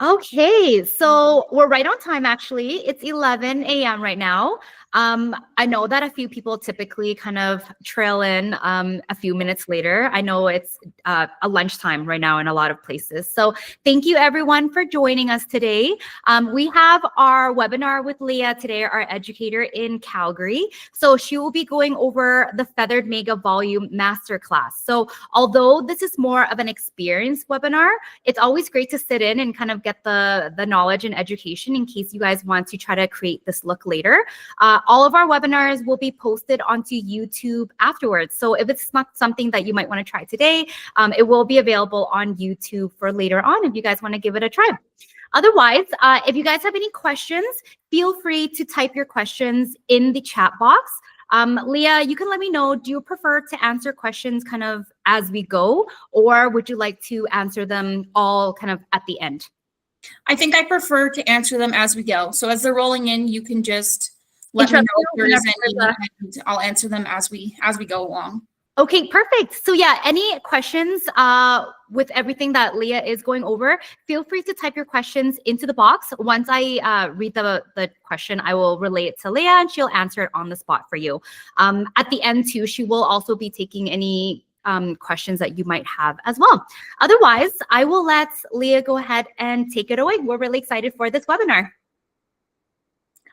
Okay, so we're right on time actually. It's 11 a.m. right now. I know that a few people typically kind of trail in a few minutes later. I know it's a lunchtime right now in a lot of places. So thank you everyone for joining us today. We have our webinar with Leah today, our educator in Calgary. So she will be going over the Feathered Mega Volume Masterclass. So although this is more of an experience webinar, it's always great to sit in and kind of get the knowledge and education in case you guys want to try to create this look later. All of our webinars will be posted onto YouTube afterwards. So if it's not something that you might want to try today, it will be available on YouTube for later on if you guys want to give it a try. Otherwise, if you guys have any questions, feel free to type your questions in the chat box. Leah, you can let me know, do you prefer to answer questions kind of as we go, or would you like to answer them all kind of at the end? I think I prefer to answer them as we go. So as they're rolling in, you can just let me know if there is any, and I'll answer them as we go along. Okay, perfect. So yeah, any questions with everything that Leah is going over, feel free to type your questions into the box. Once I read the question, I will relay it to Leah and she'll answer it on the spot for you. At the end too, she will also be taking any questions that you might have as well. Otherwise, I will let Leah go ahead and take it away. We're really excited for this webinar.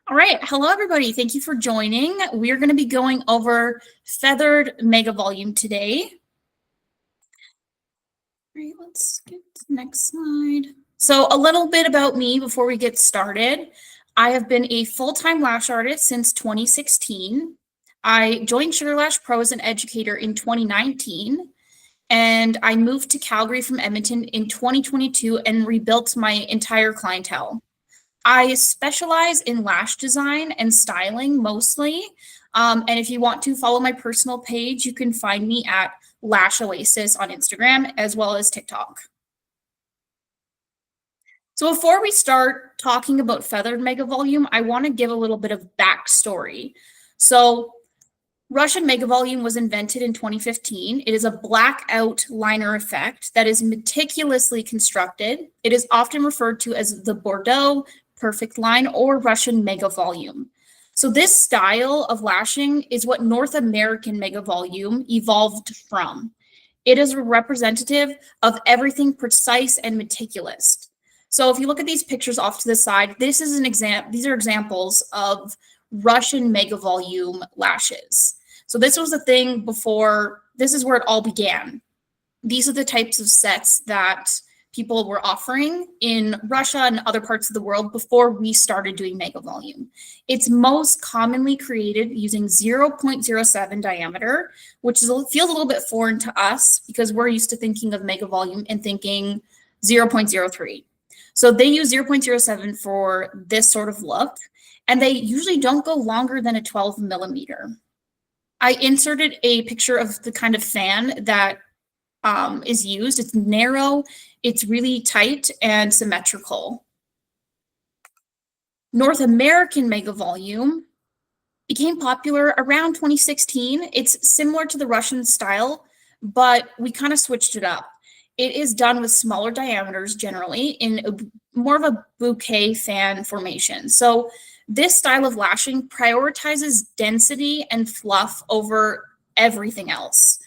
All right. Hello, everybody. Thank you for joining. We're going to be going over Feathered Mega Volume today. All right, let's get to the next slide. So a little bit about me before we get started. I have been a full-time lash artist since 2016. I joined Sugar Lash Pro as an educator in 2019, and I moved to Calgary from Edmonton in 2022 and rebuilt my entire clientele. I specialize in lash design and styling mostly. And if you want to follow my personal page, you can find me at Lash Oasis on Instagram as well as TikTok. So before we start talking about Feathered Mega Volume, I want to give a little bit of backstory. So Russian Mega Volume was invented in 2015. It is a blackout liner effect that is meticulously constructed. It is often referred to as the Bordeaux perfect line or Russian Mega Volume. So this style of lashing is what North American Mega Volume evolved from. It is a representative of everything precise and meticulous. So if you look at these pictures off to the side, this is an example. These are examples of Russian Mega Volume lashes. So this was the thing before, this is where it all began. These are the types of sets that people were offering in Russia and other parts of the world before we started doing Mega Volume. It's most commonly created using 0.07 diameter, which feels a little bit foreign to us because we're used to thinking of Mega Volume and thinking 0.03. So they use 0.07 for this sort of look, and they usually don't go longer than a 12 millimeter. I inserted a picture of the kind of fan that is used. It's narrow, it's really tight and symmetrical. North American Mega Volume became popular around 2016. It's similar to the Russian style, but we kind of switched it up. It is done with smaller diameters generally in more of a bouquet fan formation. So this style of lashing prioritizes density and fluff over everything else.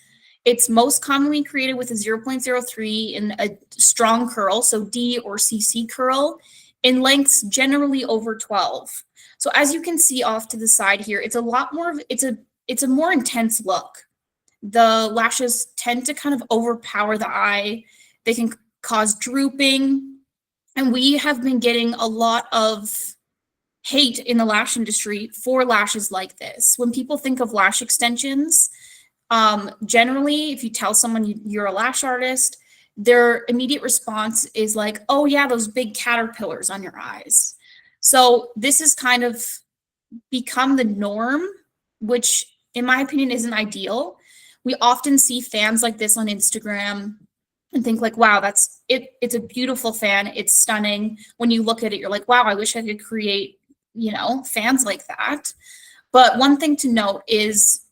It's most commonly created with a 0.03 in a strong curl, so D or CC curl, in lengths generally over 12. So as you can see off to the side here, it's a lot more of, it's a more intense look. The lashes tend to kind of overpower the eye. They can cause drooping. And we have been getting a lot of hate in the lash industry for lashes like this. When people think of lash extensions, generally, if you tell someone you're a lash artist, their immediate response is like, oh yeah, those big caterpillars on your eyes. So this has kind of become the norm, which in my opinion isn't ideal. We often see fans like this on Instagram and think like, wow, that's it. It's a beautiful fan. It's stunning. When you look at it, you're like, wow, I wish I could create, fans like that. But one thing to note is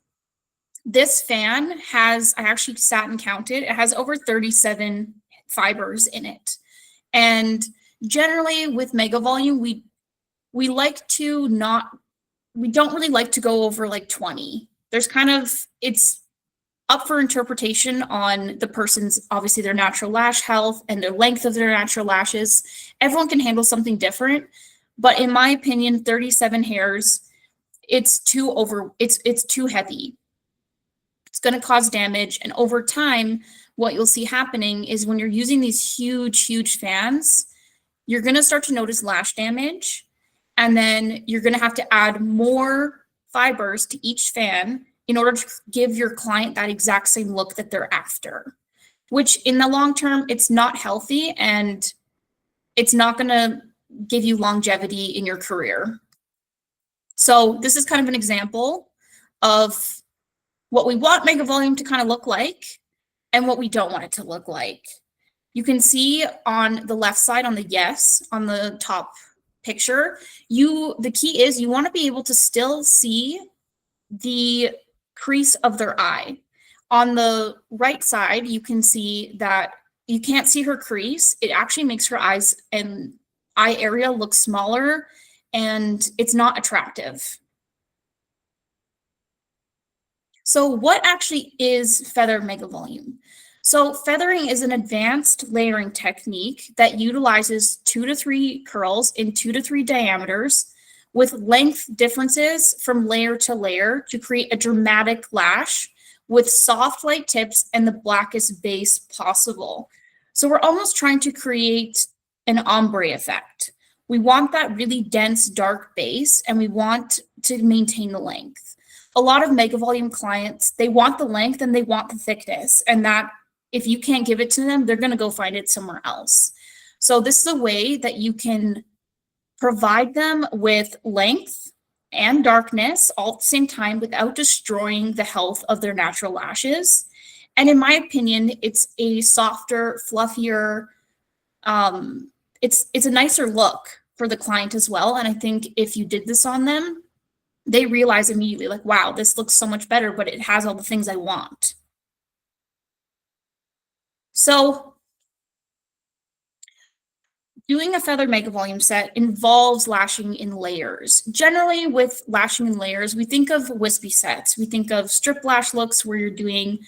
this fan has, I actually sat and counted, it has over 37 fibers in it. And Generally with mega volume, we like to not, we don't really like to go over like 20. There's kind of, it's up for interpretation on the person's, obviously their natural lash health and the length of their natural lashes. Everyone can handle something different, but in my opinion, 37 hairs, it's too heavy. It's going to cause damage. And over time, what you'll see happening is when you're using these huge fans, you're going to start to notice lash damage. And then you're going to have to add more fibers to each fan in order to give your client that exact same look that they're after, which in the long term, it's not healthy and it's not going to give you longevity in your career. So this is kind of an example of what we want mega volume to kind of look like and what we don't want it to look like. You can see on the left side on the yes, on the top picture, the key is you want to be able to still see the crease of their eye. On the right side, you can see that you can't see her crease. It actually makes her eyes and eye area look smaller and it's not attractive. So what actually is feather mega volume? So feathering is an advanced layering technique that utilizes 2 to 3 curls in 2 to 3 diameters with length differences from layer to layer to create a dramatic lash with soft light tips and the blackest base possible. So we're almost trying to create an ombre effect. We want that really dense, dark base, and we want to maintain the length. A lot of mega volume clients, they want the length and they want the thickness, and that if you can't give it to them, they're going to go find it somewhere else. So this is a way that you can provide them with length and darkness all at the same time without destroying the health of their natural lashes. And in my opinion, it's a softer, fluffier, it's a nicer look for the client as well. And I think if you did this on them, they realize immediately like, wow, this looks so much better, but it has all the things I want. So doing a feather mega volume set involves lashing in layers. Generally with lashing in layers, we think of wispy sets. We think of strip lash looks where you're doing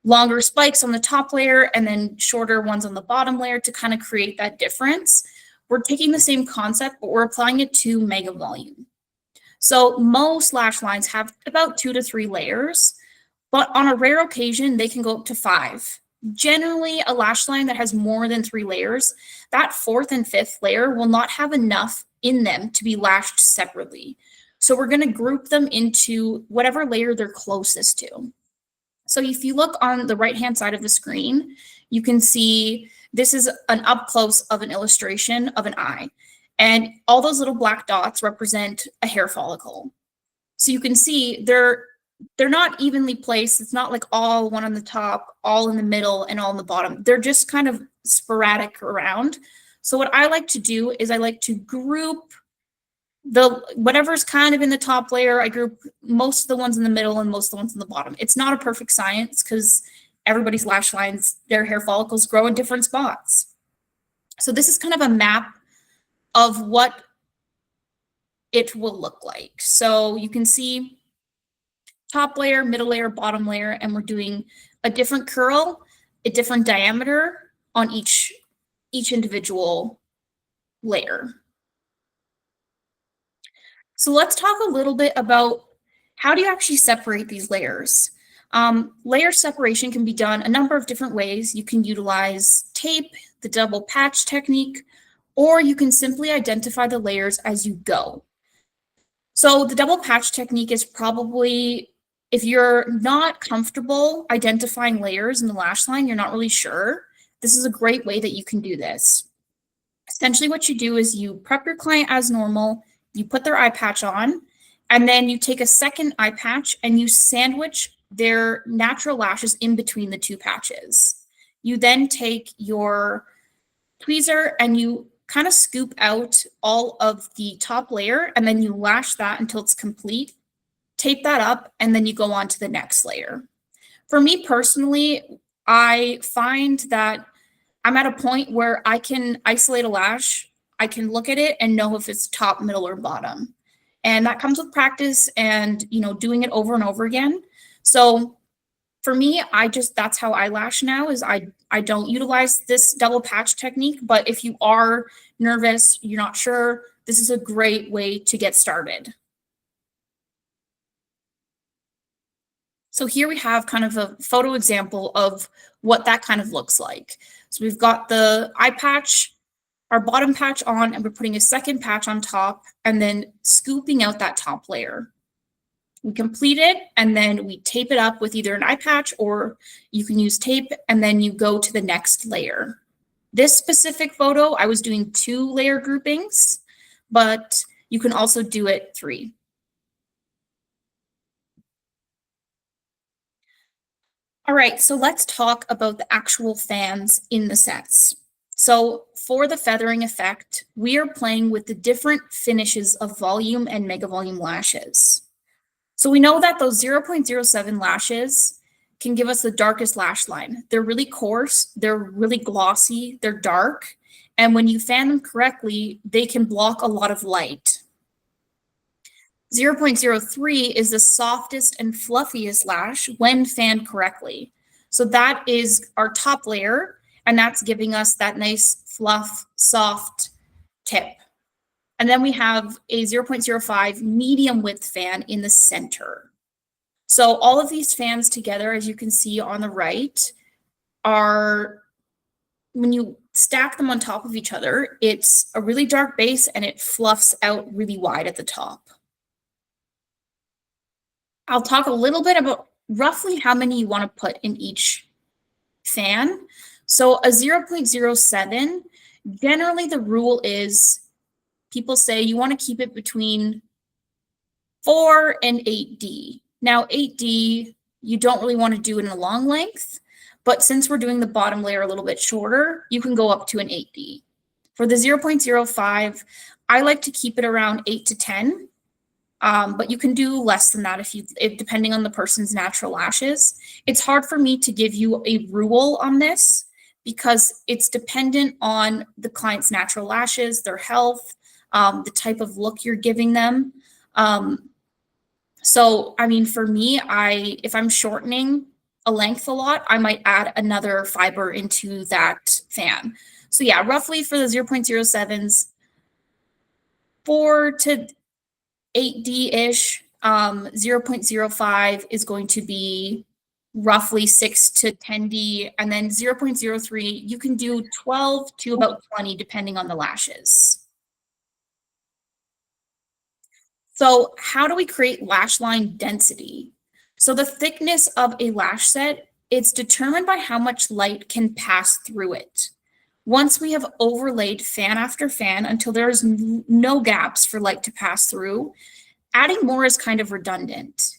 longer spikes on the top layer and then shorter ones on the bottom layer to kind of create that difference. We're taking the same concept, but we're applying it to mega volume. So most lash lines have about 2 to 3 layers, but on a rare occasion, they can go up to 5. Generally, a lash line that has more than 3 layers, that 4th and 5th layer will not have enough in them to be lashed separately. So we're going to group them into whatever layer they're closest to. So if you look on the right-hand side of the screen, you can see this is an up close of an illustration of an eye. And all those little black dots represent a hair follicle. So you can see they're not evenly placed. It's not like all one on the top, all in the middle, and all on the bottom. They're just kind of sporadic around. So what I like to do is I like to group whatever's kind of in the top layer. I group most of the ones in the middle and most of the ones in the bottom. It's not a perfect science because everybody's lash lines, their hair follicles grow in different spots. So this is kind of a map of what it will look like. So you can see top layer, middle layer, bottom layer, and we're doing a different curl, a different diameter on each individual layer. So let's talk a little bit about how do you actually separate these layers. Layer separation can be done a number of different ways. You can utilize tape, the double patch technique, or you can simply identify the layers as you go. So the double patch technique is probably, if you're not comfortable identifying layers in the lash line, you're not really sure, this is a great way that you can do this. Essentially what you do is you prep your client as normal, you put their eye patch on, and then you take a second eye patch and you sandwich their natural lashes in between the 2 patches. You then take your tweezer and you kind of scoop out all of the top layer and then you lash that until it's complete, tape that up, and then you go on to the next layer. For me personally, I find that I'm at a point where I can isolate a lash, I can look at it and know if it's top, middle, or bottom. And that comes with practice and, doing it over and over again. So for me, that's how I lash now is I don't utilize this double patch technique, but if you are nervous, you're not sure, this is a great way to get started. So here we have kind of a photo example of what that kind of looks like. So we've got the eye patch, our bottom patch on, and we're putting a second patch on top and then scooping out that top layer. We complete it and then we tape it up with either an eye patch or you can use tape and then you go to the next layer. This specific photo, I was doing 2 layer groupings, but you can also do it 3. All right, so let's talk about the actual fans in the sets. So for the feathering effect, we are playing with the different finishes of volume and mega volume lashes. So we know that those 0.07 lashes can give us the darkest lash line. They're really coarse, they're really glossy, they're dark, and when you fan them correctly, they can block a lot of light. 0.03 is the softest and fluffiest lash when fanned correctly. So that is our top layer, and that's giving us that nice fluff, soft tip. And then we have a 0.05 medium width fan in the center. So all of these fans together, as you can see on the right, are, when you stack them on top of each other, it's a really dark base and it fluffs out really wide at the top. I'll talk a little bit about roughly how many you want to put in each fan. So a 0.07, generally the rule is people say you want to keep it between 4 and 8D. Now 8D, you don't really want to do it in a long length, but since we're doing the bottom layer a little bit shorter, you can go up to an 8D. For the 0.05, I like to keep it around 8 to 10. But you can do less than that if depending on the person's natural lashes. It's hard for me to give you a rule on this because it's dependent on the client's natural lashes, their health, the type of look you're giving them. So, I mean, for me, if I'm shortening a length a lot, I might add another fiber into that fan. So yeah, roughly for the 0.07s, 4 to 8D-ish, 0.05 is going to be roughly 6 to 10D, and then 0.03, you can do 12 to about 20 depending on the lashes. So how do we create lash line density? So the thickness of a lash set, it's determined by how much light can pass through it. Once we have overlaid fan after fan until there's no gaps for light to pass through, adding more is kind of redundant.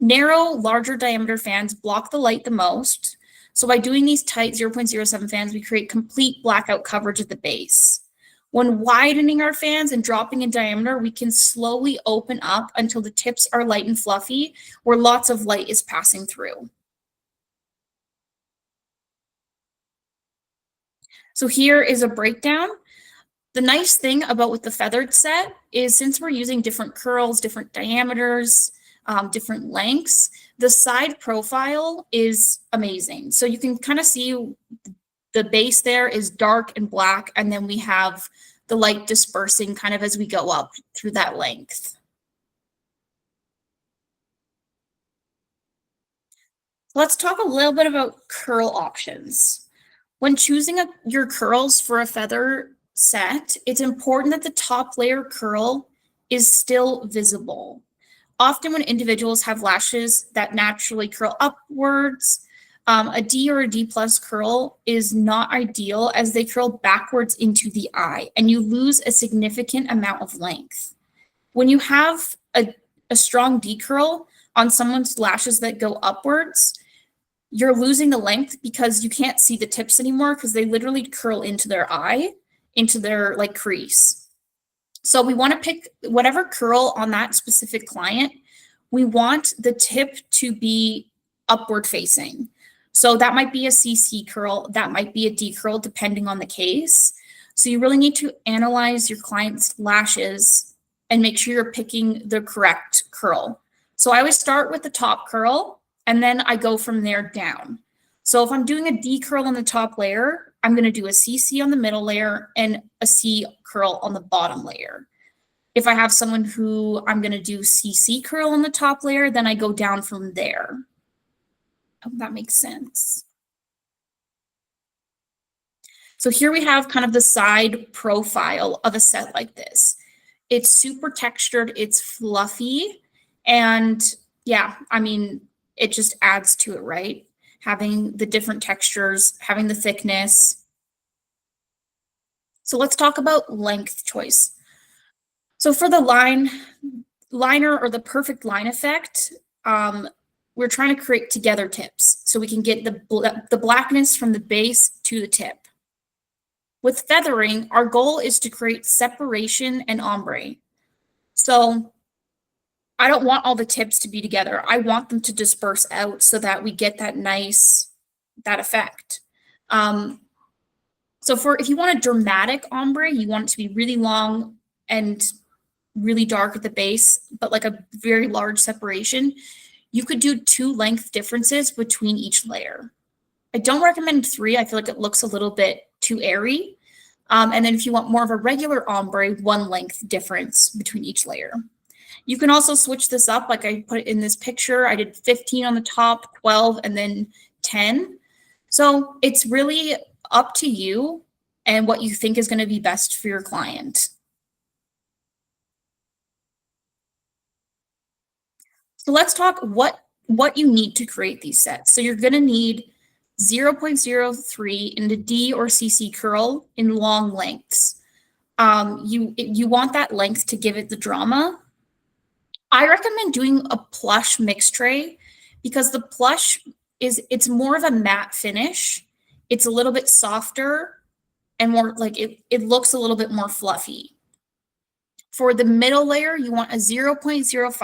Narrow, larger diameter fans block the light the most. So by doing these tight 0.07 fans, we create complete blackout coverage at the base. When widening our fans and dropping in diameter, we can slowly open up until the tips are light and fluffy, where lots of light is passing through. So here is a breakdown. The nice thing about with the feathered set is since we're using different curls, different diameters, different lengths, the side profile is amazing. So you can kind of see the base there is dark and black, and then we have the light dispersing kind of as we go up through that length. Let's talk a little bit about curl options. When choosing your curls for a feather set, it's important that the top layer curl is still visible. Often when individuals have lashes that naturally curl upwards, a D or a D plus curl is not ideal as they curl backwards into the eye and you lose a significant amount of length. When you have a strong D curl on someone's lashes that go upwards, you're losing the length because you can't see the tips anymore because they literally curl into their eye, into their like crease. So we want to pick whatever curl on that specific client. We want the tip to be upward facing. So that might be a CC curl, that might be a D curl, depending on the case. So you really need to analyze your client's lashes and make sure you're picking the correct curl. So I always start with the top curl and then I go from there down. So if I'm doing a D curl on the top layer, I'm going to do a CC on the middle layer and a C curl on the bottom layer. If I have someone who I'm going to do CC curl on the top layer, then I go down from there. I hope that makes sense. So here we have kind of the side profile of a set like this. It's super textured, it's fluffy, and yeah, I mean, it just adds to it, right? Having the different textures, having the thickness. So let's talk about length choice. So for the liner or the perfect line effect, we're trying to create together tips so we can get the blackness from the base to the tip. With feathering, our goal is to create separation and ombre. So I don't want all the tips to be together. I want them to disperse out so that we get that effect. So if you want a dramatic ombre, you want it to be really long and really dark at the base, but like a very large separation, you could do 2 length differences between each layer. I don't recommend 3. I feel like it looks a little bit too airy. And then if you want more of a regular ombre, 1 length difference between each layer. You can also switch this up, like I put it in this picture. I did 15 on the top, 12, and then 10. So it's really up to you and what you think is going to be best for your client. So let's talk what you need to create these sets. So you're going to need 0.03 into D or CC curl in long lengths. You want that length to give it the drama. I recommend doing a plush mix tray because the plush it's more of a matte finish. It's a little bit softer and more like it looks a little bit more fluffy. For the middle layer, you want a 0.05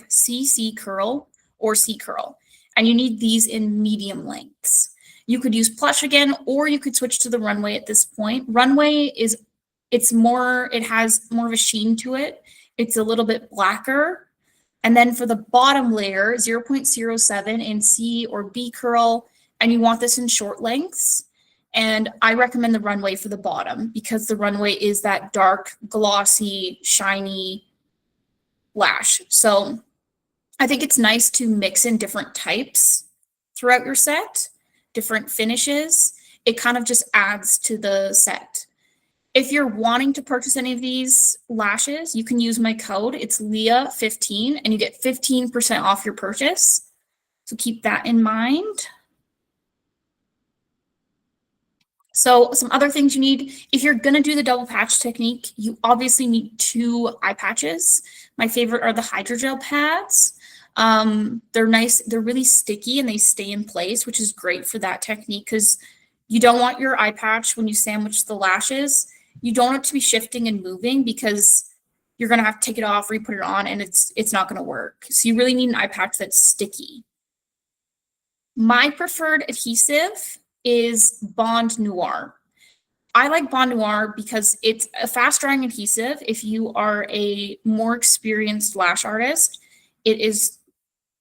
CC curl or C curl, and you need these in medium lengths. You could use plush again, or you could switch to the runway at this point. Runway it has more of a sheen to it. It's a little bit blacker. And then for the bottom layer, 0.07 in C or B curl, and you want this in short lengths. And I recommend the runway for the bottom because the runway is that dark, glossy, shiny lash. So I think it's nice to mix in different types throughout your set, different finishes. It kind of just adds to the set. If you're wanting to purchase any of these lashes, you can use my code. It's Leah15 and you get 15% off your purchase. So keep that in mind. So some other things you need, if you're going to do the double patch technique, you obviously need 2 eye patches. My favorite are the hydrogel pads. They're nice. They're really sticky and they stay in place, which is great for that technique because you don't want your eye patch when you sandwich the lashes. You don't want it to be shifting and moving because you're going to have to take it off, re-put it on, and it's not going to work. So you really need an eye patch that's sticky. My preferred adhesive is Bond Noir. I like Bond Noir because it's a fast drying adhesive. If you are a more experienced lash artist, it is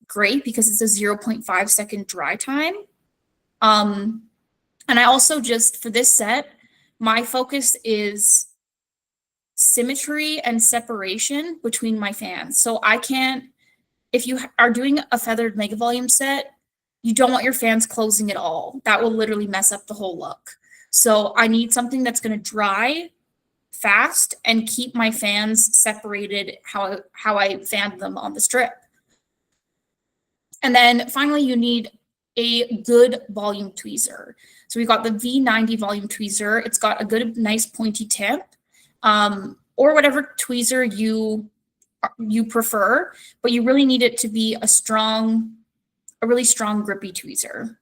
great because it's a 0.5 second dry time. And I also just, for this set, my focus is symmetry and separation between my fans. So I can't, if you are doing a feathered mega volume set, you don't want your fans closing at all. That will literally mess up the whole look. So I need something that's going to dry fast and keep my fans separated how I fanned them on the strip. And then finally, you need a good volume tweezer. So we've got the V90 volume tweezer. It's got a good, nice pointy tip, or whatever tweezer you prefer, but you really need it to be a really strong grippy tweezer.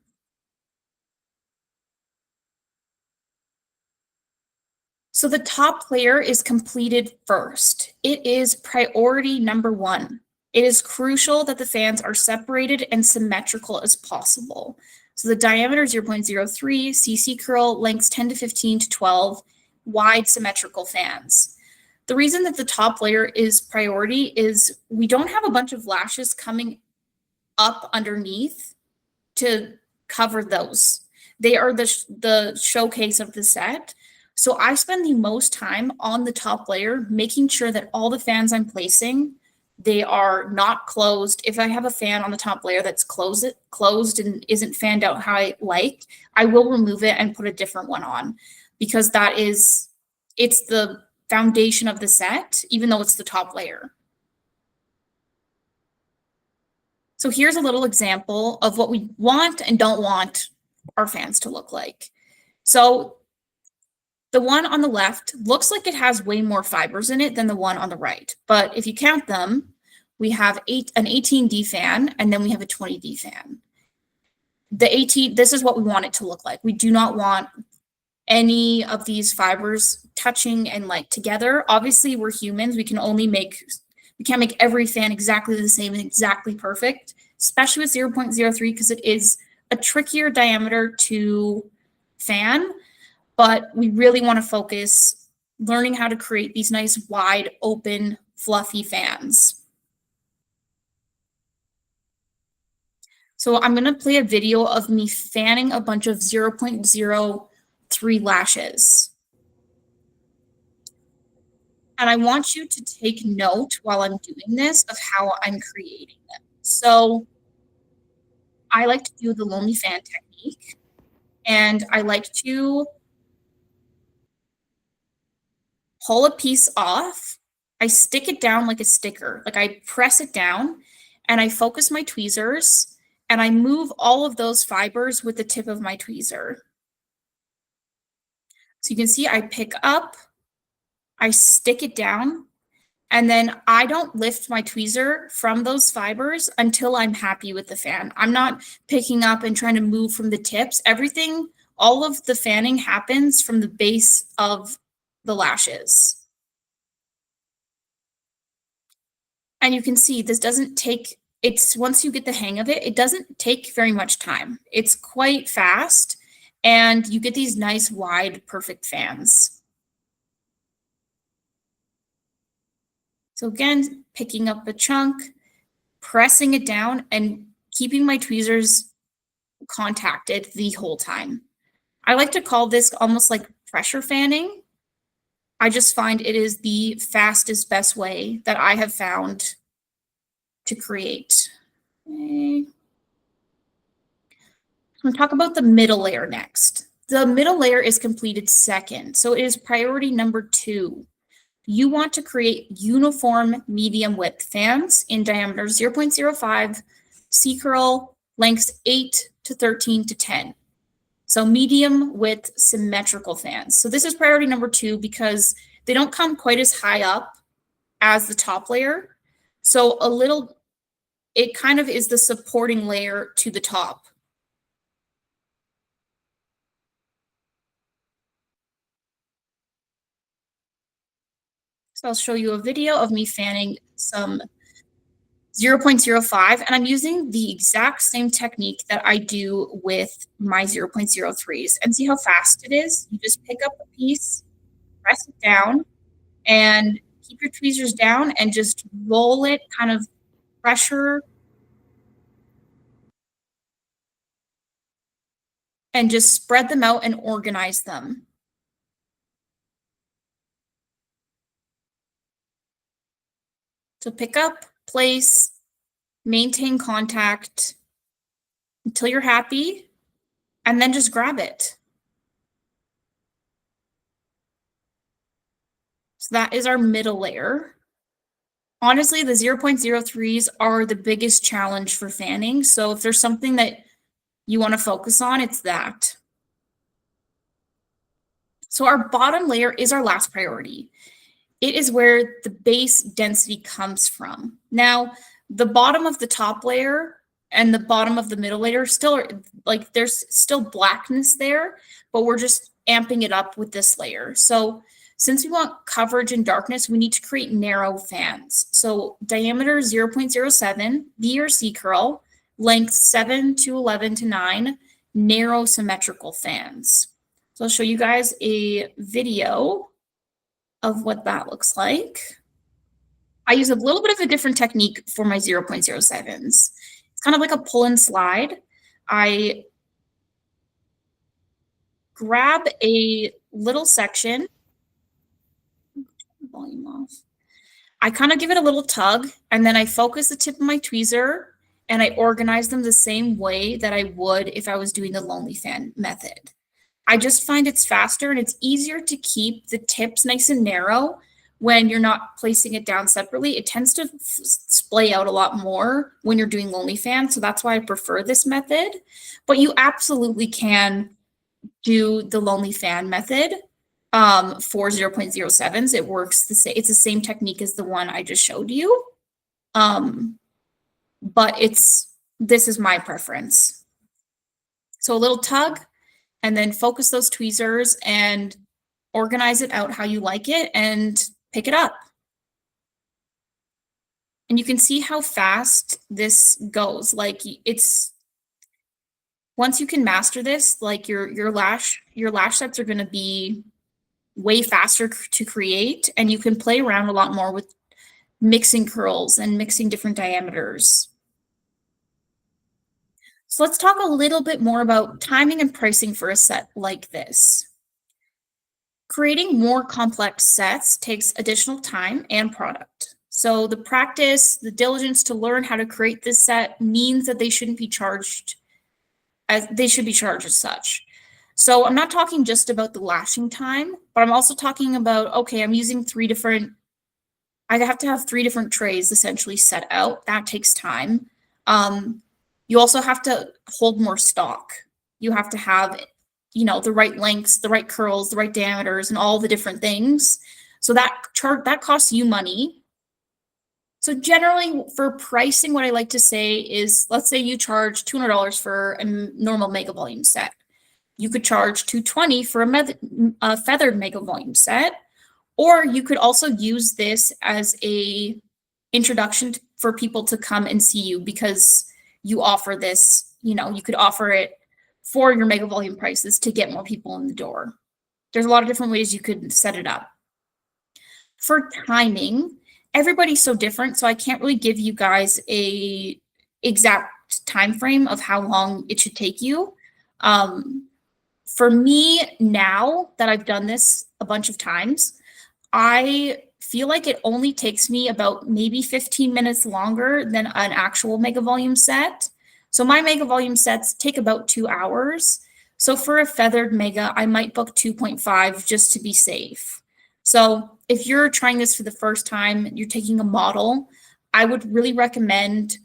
So the top layer is completed first. It is priority number 1. It is crucial that the fans are separated and symmetrical as possible. So the diameter 0.03, CC curl, lengths 10 to 15 to 12, wide symmetrical fans. The reason that the top layer is priority is we don't have a bunch of lashes coming up underneath to cover those. They are the showcase of the set. So I spend the most time on the top layer, making sure that all the fans I'm placing, they are not closed. If I have a fan on the top layer that's closed and isn't fanned out how I like, I will remove it and put a different one on, because it's the foundation of the set, even though it's the top layer. So here's a little example of what we want and don't want our fans to look like. So the one on the left looks like it has way more fibers in it than the one on the right. But if you count them, we have an 18D fan, and then we have a 20D fan. This is what we want it to look like. We do not want any of these fibers touching and like together. Obviously, we're humans. We can't make every fan exactly the same and exactly perfect, especially with 0.03, because it is a trickier diameter to fan. But we really want to focus learning how to create these nice, wide, open, fluffy fans. So I'm going to play a video of me fanning a bunch of 0.03 lashes. And I want you to take note while I'm doing this of how I'm creating them. So I like to do the lonely fan technique, and I like to pull a piece off. I stick it down like a sticker, like I press it down, and I focus my tweezers, and I move all of those fibers with the tip of my tweezer. So you can see I pick up, I stick it down, and then I don't lift my tweezer from those fibers until I'm happy with the fan. I'm not picking up and trying to move from the tips. Everything, all of the fanning happens from the base of the lashes. And you can see this doesn't take, once you get the hang of it, it doesn't take very much time. It's quite fast, and you get these nice, wide, perfect fans. So again, picking up a chunk, pressing it down, and keeping my tweezers contacted the whole time. I like to call this almost like pressure fanning. I just find it is the fastest, best way that I have found to create. Okay. I'm going to talk about the middle layer next. The middle layer is completed second, so it is priority number 2. You want to create uniform medium width fans in diameter 0.05, C curl, lengths 8 to 13 to 10. So medium width symmetrical fans. So this is priority number 2 because they don't come quite as high up as the top layer. So it kind of is the supporting layer to the top. So I'll show you a video of me fanning some 0.05, and I'm using the exact same technique that I do with my 0.03s. And see how fast it is? You just pick up a piece, press it down, and keep your tweezers down and just roll it, kind of pressure, and just spread them out and organize them. So pick up, place, maintain contact until you're happy, and then just grab it. So that is our middle layer. Honestly, the 0.03s are the biggest challenge for fanning. So if there's something that you want to focus on, it's that. So our bottom layer is our last priority. It is where the base density comes from. Now, the bottom of the top layer and the bottom of the middle layer still are, like, there's still blackness there, but we're just amping it up with this layer. So since we want coverage and darkness, we need to create narrow fans. So diameter 0.07, V or C curl, length 7 to 11 to 9, narrow symmetrical fans. So I'll show you guys a video of what that looks like. I use a little bit of a different technique for my 0.07s. It's kind of like a pull and slide. I grab a little section, volume off. I kind of give it a little tug, and then I focus the tip of my tweezer and I organize them the same way that I would if I was doing the lonely fan method. I just find it's faster and it's easier to keep the tips nice and narrow when you're not placing it down separately. It tends to splay out a lot more when you're doing lonely fan, so that's why I prefer this method. But you absolutely can do the lonely fan method for 0.07s. It works the same. It's the same technique as the one I just showed you. But this is my preference. So a little tug, and then focus those tweezers and organize it out how you like it and pick it up. And you can see how fast this goes. Like once you can master this, like your lash sets are going to be way faster to create, and you can play around a lot more with mixing curls and mixing different diameters. So let's talk a little bit more about timing and pricing for a set like this. Creating more complex sets takes additional time and product. So the practice, the diligence to learn how to create this set means that they shouldn't be charged as they should be charged as such. So I'm not talking just about the lashing time, but I'm also talking about, okay, I'm using I have to have 3 different trays essentially set out. That takes time. You also have to hold more stock. You have to have, the right lengths, the right curls, the right diameters, and all the different things. So that costs you money. So generally for pricing, what I like to say is, let's say you charge $200 for a normal mega volume set. You could charge $220 for a feathered mega volume set, or you could also use this as a introduction for people to come and see you, because you offer this, you could offer it for your mega volume prices to get more people in the door. There's a lot of different ways you could set it up. For timing, everybody's so different, so I can't really give you guys a exact time frame of how long it should take you. For me, now that I've done this a bunch of times, I feel like it only takes me about maybe 15 minutes longer than an actual mega volume set. So my mega volume sets take about 2 hours. So for a feathered mega, I might book 2.5 just to be safe. So if you're trying this for the first time, you're taking a model, I would really recommend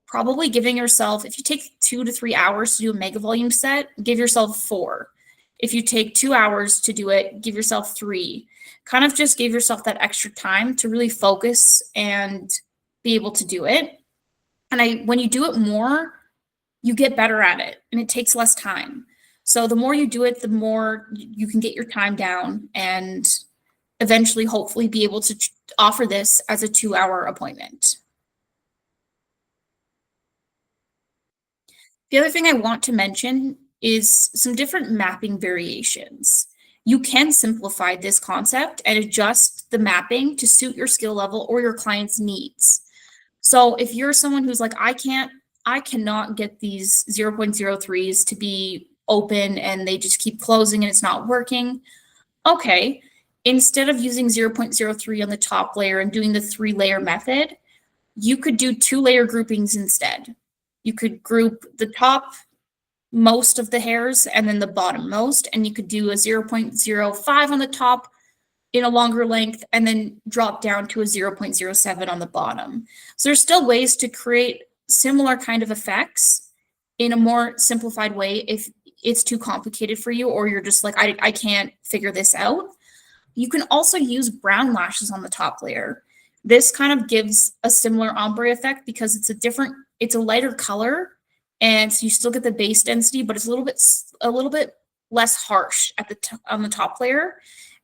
probably giving yourself, if you take 2 to 3 hours to do a mega volume set, give yourself 4. If you take 2 hours to do it, give yourself 3. Kind of just give yourself that extra time to really focus and be able to do it. And when you do it more, you get better at it, and it takes less time. So the more you do it, the more you can get your time down and eventually, hopefully, be able to offer this as a 2-hour appointment. The other thing I want to mention is some different mapping variations. You can simplify this concept and adjust the mapping to suit your skill level or your client's needs. So if you're someone who's like, I cannot get these 0.03s to be open and they just keep closing and it's not working. Okay, instead of using 0.03 on the top layer and doing the 3-layer method, you could do 2-layer groupings instead. You could group the top most of the hairs and then the bottom most, and you could do a 0.05 on the top in a longer length and then drop down to a 0.07 on the bottom. So there's still ways to create similar kind of effects in a more simplified way if it's too complicated for you, or you're just like, I can't figure this out. You can also use brown lashes on the top layer. This kind of gives a similar ombre effect because it's a lighter color, and so you still get the base density, but it's a little bit less harsh on the top layer.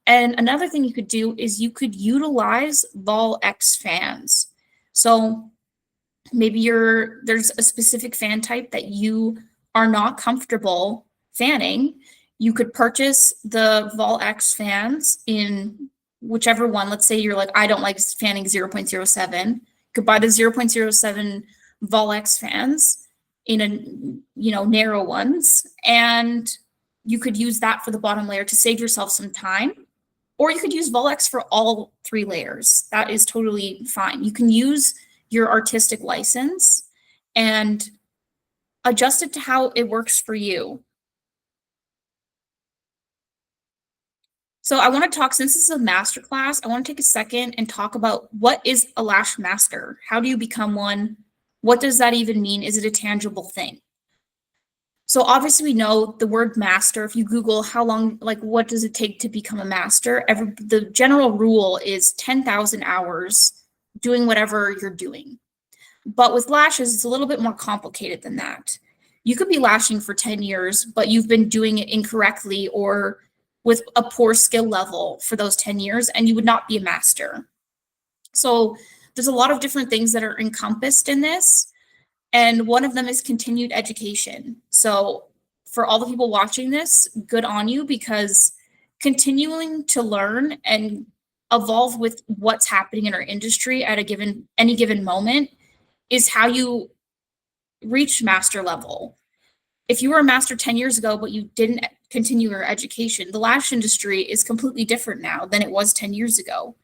And another thing you could do is you could utilize Vol X fans. So maybe there's a specific fan type that you are not comfortable fanning, you could purchase the Vol X fans in whichever one. Let's say you're like, I don't like fanning 0.07. You could buy the 0.07 Vol X fans in a, narrow ones, and you could use that for the bottom layer to save yourself some time. Or you could use Vol X for all 3 layers. That is totally fine. You can use your artistic license and adjust it to how it works for you. So I want to talk, since this is a masterclass, I want to take a second and talk about what is a lash master? How do you become one? What does that even mean? Is it a tangible thing? So obviously we know the word master. If you Google how long, like what does it take to become a master? The general rule is 10,000 hours doing whatever you're doing. But with lashes, it's a little bit more complicated than that. You could be lashing for 10 years, but you've been doing it incorrectly or with a poor skill level for those 10 years, and you would not be a master. So there's a lot of different things that are encompassed in this. And one of them is continued education. So for all the people watching this, good on you, because continuing to learn and evolve with what's happening in our industry at any given moment is how you reach master level. If you were a master 10 years ago, but you didn't continue your education, the lash industry is completely different now than it was 10 years ago.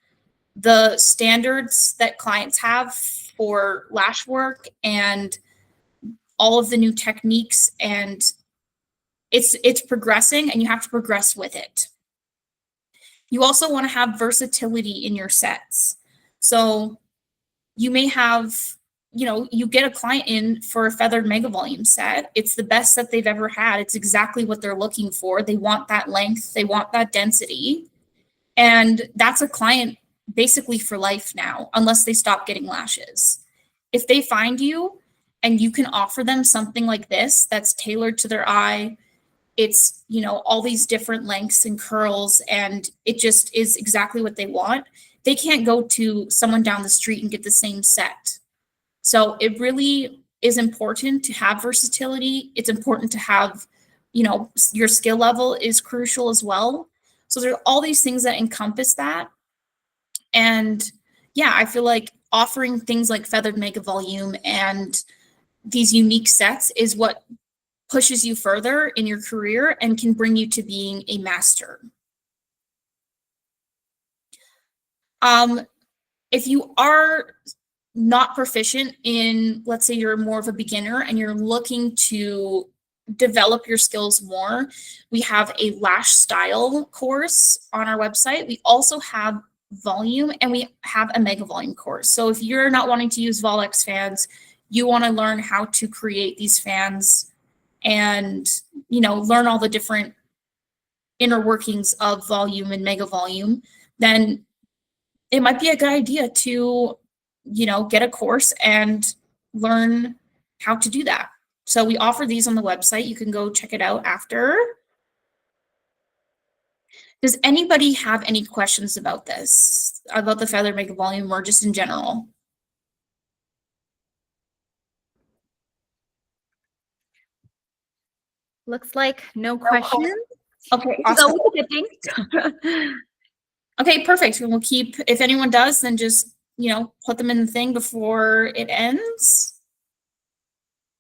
The standards that clients have for lash work and all of the new techniques, and it's progressing, and you have to progress with it. You also want to have versatility in your sets. So you may have, you get a client in for a feathered mega volume set. It's the best set they've ever had. It's exactly what they're looking for. They want that length. They want that density. And that's a client basically for life now, unless they stop getting lashes. If they find you and you can offer them something like this that's tailored to their eye, it's, all these different lengths and curls, and it just is exactly what they want, they can't go to someone down the street and get the same set. So it really is important to have versatility. It's important to have, your skill level is crucial as well. So there's all these things that encompass that. And yeah, I feel like offering things like feathered mega volume and these unique sets is what pushes you further in your career and can bring you to being a master. If you are not proficient in, let's say you're more of a beginner and you're looking to develop your skills more, we have a lash style course on our website. We also have volume, and we have a mega volume course. So if you're not wanting to use Vol X fans, you want to learn how to create these fans and, learn all the different inner workings of volume and mega volume, then it might be a good idea to, get a course and learn how to do that. So we offer these on the website. You can go check it out after. Does anybody have any questions about this, about the feather mega volume, or just in general? Looks like no questions. Okay, awesome. So a good thing. Okay, perfect. We'll keep, if anyone does, then just, put them in the thing before it ends.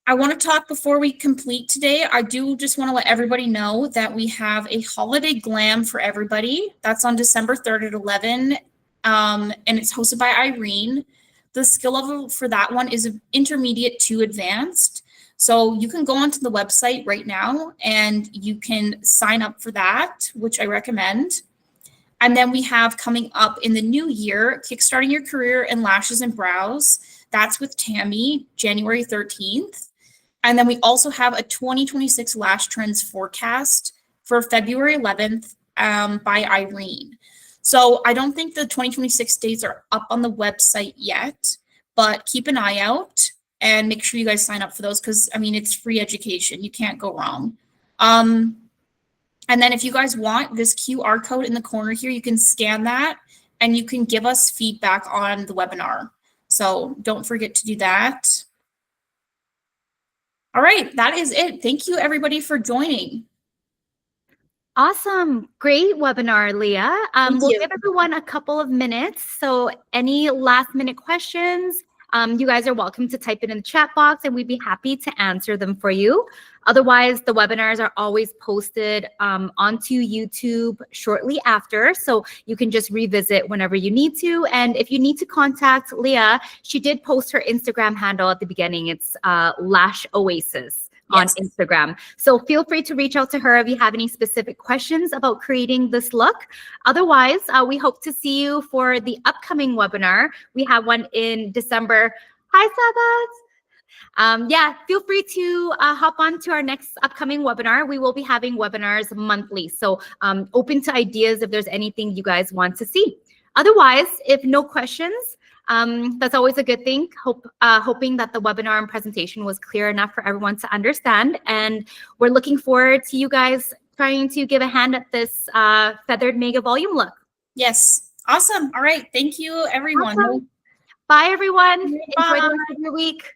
I want to talk before we complete today. I do just want to let everybody know that we have a holiday glam for everybody. That's on December 3rd at 11. And it's hosted by Irene. The skill level for that one is intermediate to advanced. So you can go onto the website right now and you can sign up for that, which I recommend. And then we have coming up in the new year, Kickstarting Your Career in Lashes and Brows. That's with Tammy, January 13th. And then we also have a 2026 Lash Trends Forecast for February 11th by Irene. So I don't think the 2026 dates are up on the website yet, but keep an eye out and make sure you guys sign up for those because, it's free education. You can't go wrong. And then if you guys want this QR code in the corner here, you can scan that and you can give us feedback on the webinar. So don't forget to do that. All right, that is it. Thank you everybody for joining. Awesome. Great webinar, Leah. Thank We'll you. give everyone a couple of minutes. So any last minute questions, you guys are welcome to type it in the chat box and we'd be happy to answer them for you. Otherwise, the webinars are always posted onto YouTube shortly after. So you can just revisit whenever you need to. And if you need to contact Leah, she did post her Instagram handle at the beginning. It's Lash Oasis on Instagram. So feel free to reach out to her if you have any specific questions about creating this look. Otherwise, we hope to see you for the upcoming webinar. We have one in December. Hi, Sabas. Yeah, feel free to hop on to our next upcoming webinar. We will be having webinars monthly. So open to ideas if there's anything you guys want to see. Otherwise, if no questions, that's always a good thing. Hoping that the webinar and presentation was clear enough for everyone to understand. And we're looking forward to you guys trying to give a hand at this feathered mega volume look. Yes. Awesome. All right. Thank you, everyone. Awesome. Bye, everyone. Bye. Enjoy the rest of your week.